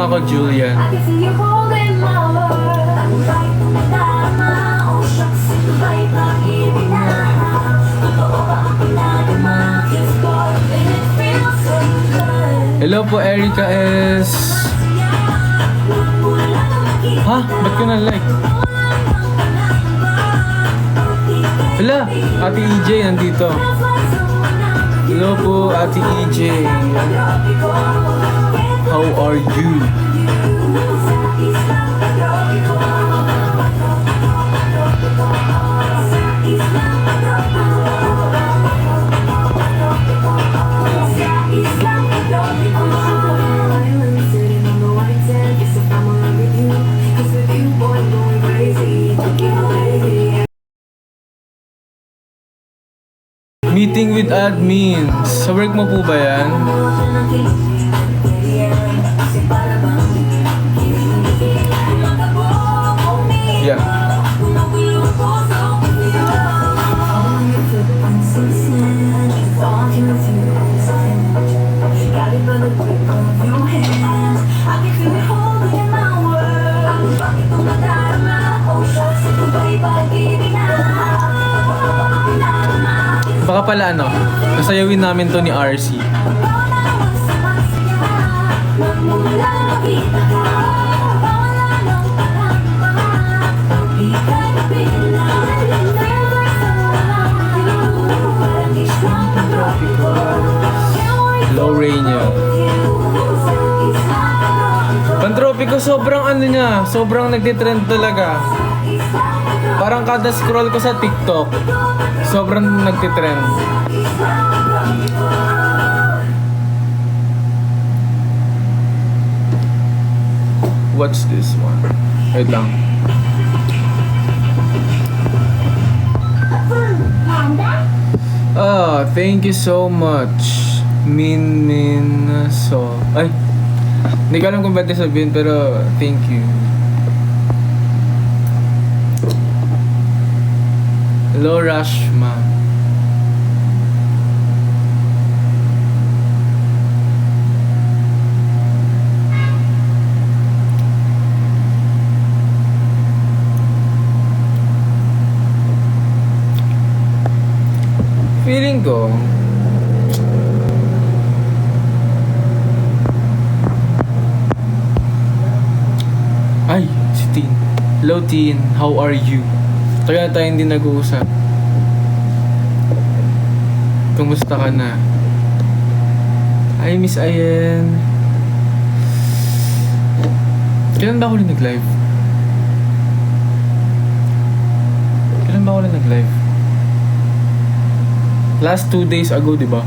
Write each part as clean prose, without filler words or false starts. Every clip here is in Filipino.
ako, Julian. Hello po, Erica S. Ha? Ba't ko na-like? Hala, Ate EJ nandito. Hello po, Ate EJ. How are you? Meeting with admins. Sa work mo po ba yan? Yeah. Baka pala ano, nasayawin namin to ni RC. Low rain niya. Pantropiko, sobrang ano niya, sobrang nagtitrend talaga. Parang kada scroll ko sa TikTok, sobrang nagtitrend. What's this one? Wait lang. Thank you so much. So. Ay, hindi ko alam kung ba't sabihin, pero thank you. Hello, Rashma. Feeling ko ay, si Tin. Hello, Tin. How are you? Kaya tayo hindi nag-uusap. Kumusta ka na? Ay, Miss Ayen. Kailan ba ako rin nag-live? Kailan ba ako rin nag-live? Last 2 days ago, di ba?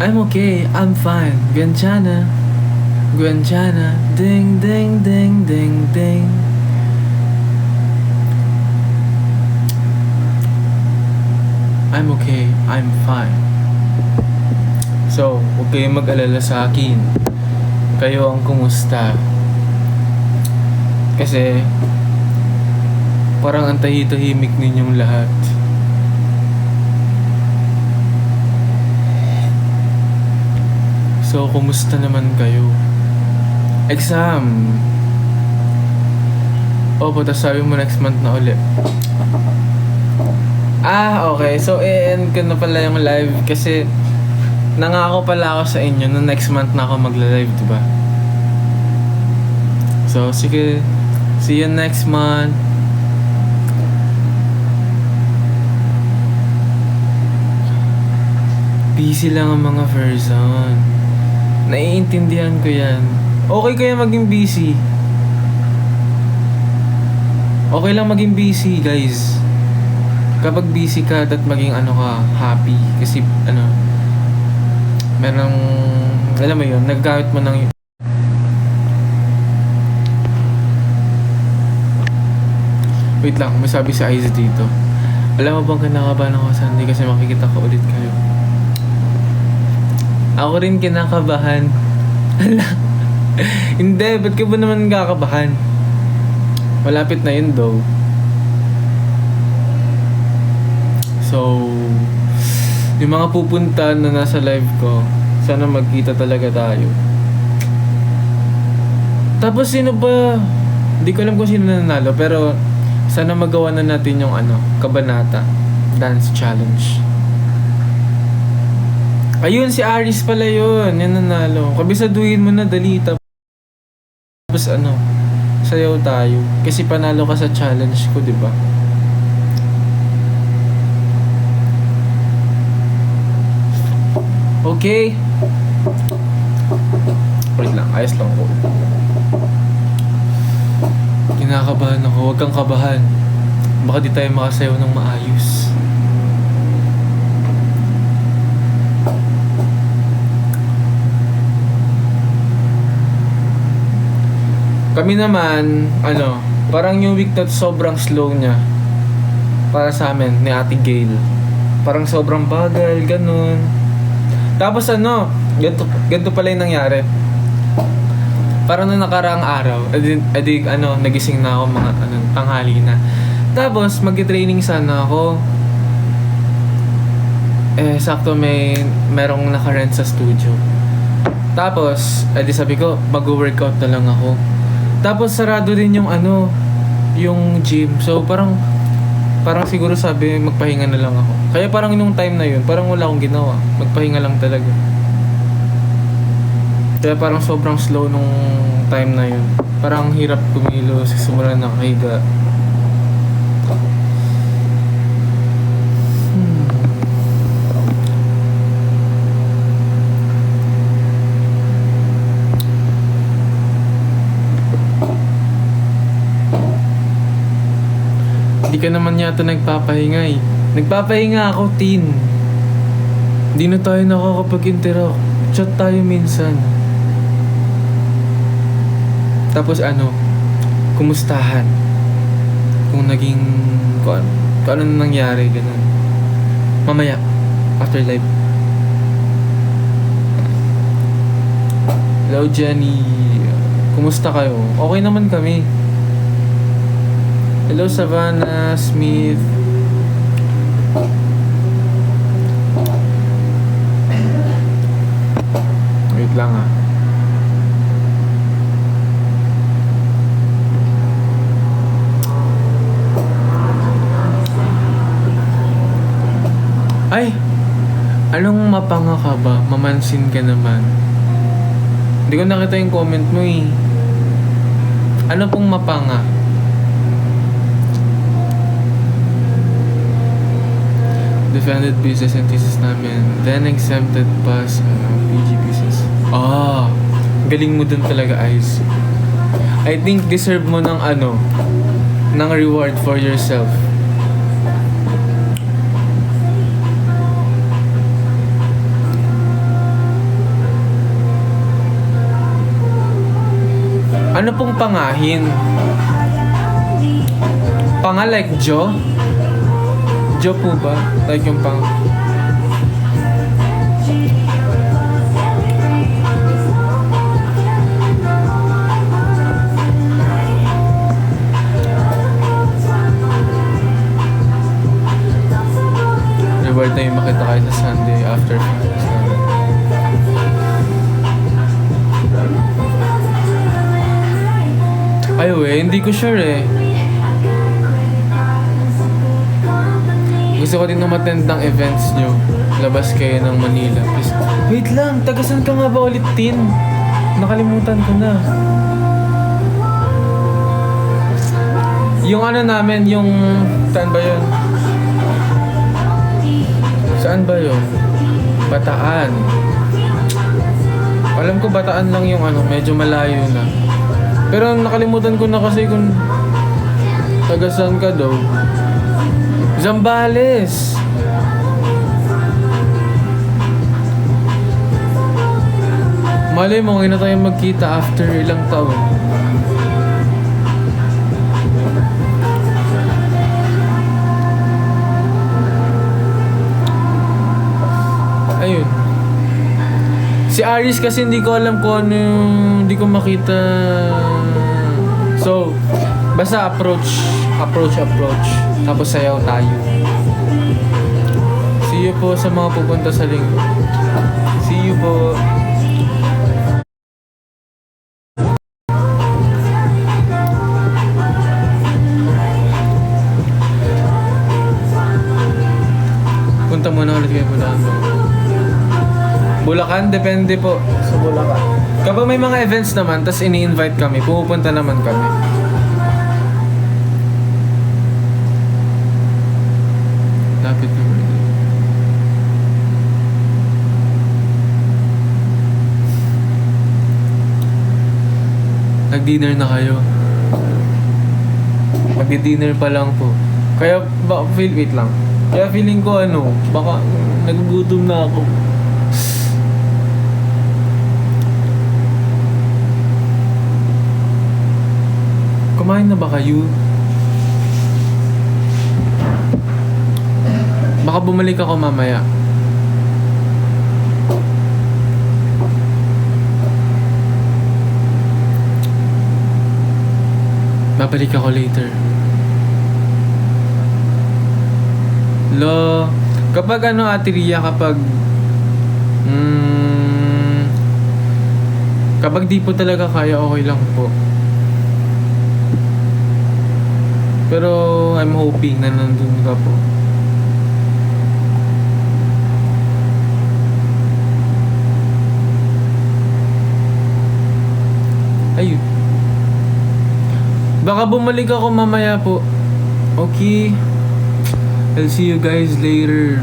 I'm okay, I'm fine. Gwenchana, Gwenchana, ding ding ding ding ding. I'm okay, I'm fine. So, huwag kayong mag-alala sa akin. Kayo ang kumusta? Kasi, parang ang tahi-tahimik ninyong lahat. So, kumusta naman kayo? Exam! Opo, tapos sabi mo next month na ulit. Okay. So, i-end ko na pala yung live kasi nangako pala ako sa inyo na next month na ako magla-live, diba? So, sige. See you next month. Busy lang ang mga person. Naiintindihan ko yan. Okay kaya maging busy. Okay lang maging busy, guys. Kapag busy ka, dapat maging happy. Kasi, merong, alam mo yun, naggamit mo ng wait lang, may sabi si Aiza dito. Alam mo bang kinakabahan ako Sunday kasi makikita ko ulit kayo? Ako rin kinakabahan. Hindi, ba't ka ba naman kakabahan? Malapit na yun though. So, yung mga pupunta na nasa live ko, sana magkita talaga tayo. Tapos sino ba? Hindi ko alam kung sino nanalo, pero sana magawa na natin yung Kabanata Dance Challenge. Ayun, si Aris pala yun. Yan nanalo. Kabisaduhin mo na, dali. Tapos sayaw tayo. Kasi panalo ka sa challenge ko, di ba? Okay. Wait lang, ayos lang ko. Kinakabahan ako. Huwag kang kabahan. Baka di tayo makasayaw ng maayos. Kami naman, parang yung week na sobrang slow niya. Para sa amin, ni Ate Gail. Parang sobrang bagal, ganun. Tapos ganito pala yung nangyari. Parang nung nakaraang araw, nagising na ako mga tanghali na. Tapos, mag-training sana ako. Sakto merong naka-rent sa studio. Tapos, sabi ko, mag-workout na lang ako. Tapos, sarado din yung yung gym. So, parang siguro sabi, magpahinga na lang ako. Kaya parang nung time na yun, parang wala akong ginawa. Magpahinga lang talaga. Kaya parang sobrang slow nung time na yun. Parang hirap kumilos, simula na kahiga. Hindi ka naman yata nagpapahinga eh. Nagpapahinga ako, Tin. Hindi na tayo nakakapag-interact. Chat tayo minsan. Tapos kumustahan. Kung naging, kung ano nangyari, ganun. Mamaya, after live. Hello, Jenny. Kumusta kayo? Okay naman kami. Hello, Savannah Smith. Wait lang ah. Ay! Anong mapanga ka ba? Mamansin ka naman. Hindi ko nakita yung comment mo eh. Ano pong mapanga? Defended business and thesis namin. Then exempted pa sa PG business. Galing mo dun talaga, Ice. I think deserve mo ng ng reward for yourself. Ano pong pangahin? Panga like Joe? Joe po ba? Like yung pang... Reward na yung makita kayo sa Sunday after finals namin. Ay, hindi ko sure eh. Gusto ko din umattend ng events nyo. Labas kayo ng Manila. Please. Wait lang, tagasan ka nga ba ulit, Tin? Nakalimutan ko na. Yung namin, yung... Saan ba yun? Saan ba yun? Bataan. Alam ko Bataan lang yung medyo malayo na. Pero nakalimutan ko na kasi kung tagasan ka daw. Zambales. Malay mo, ngayon na tayo magkita after ilang taon. Ayun. Si Aris kasi hindi ko alam kung ano, hindi ko makita. So, basta approach. Tapos sayaw tayo. po sa mga pupunta sa linggo. See you po. Punta muna ulit kayo Bulacan. Bulacan, depende po. Sa Bulacan. Kapag may mga events naman, tas ini-invite kami, pumupunta naman kami. Lapit na ulit. Nag-dinner na kayo. Mag-dinner pa lang po. Kaya, wait lang. Kaya feeling ko baka nagugutom na ako. Kumain na ba kayo? Baka bumalik ako mamaya. Babalik ako later. Kapag Ate Ria, kapag kapag di po talaga kaya, okay lang po. Pero I'm hoping na nandun ka po. Ayun. Baka bumalik ako mamaya po. Okay. I'll see you guys later.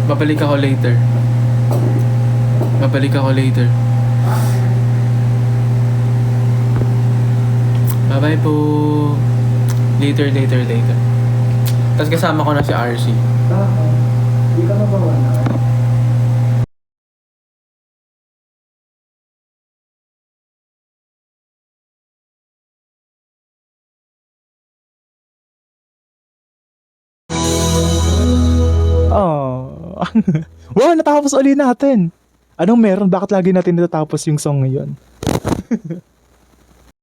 Babalik ako later. Babalik ako later. Bye-bye po. Later. Tapos kasama ko na si RC. Hindi ka mabawalan. Oh. Wow, natapos uli natin. Anong meron? Bakit lagi natin natatapos yung song ngayon?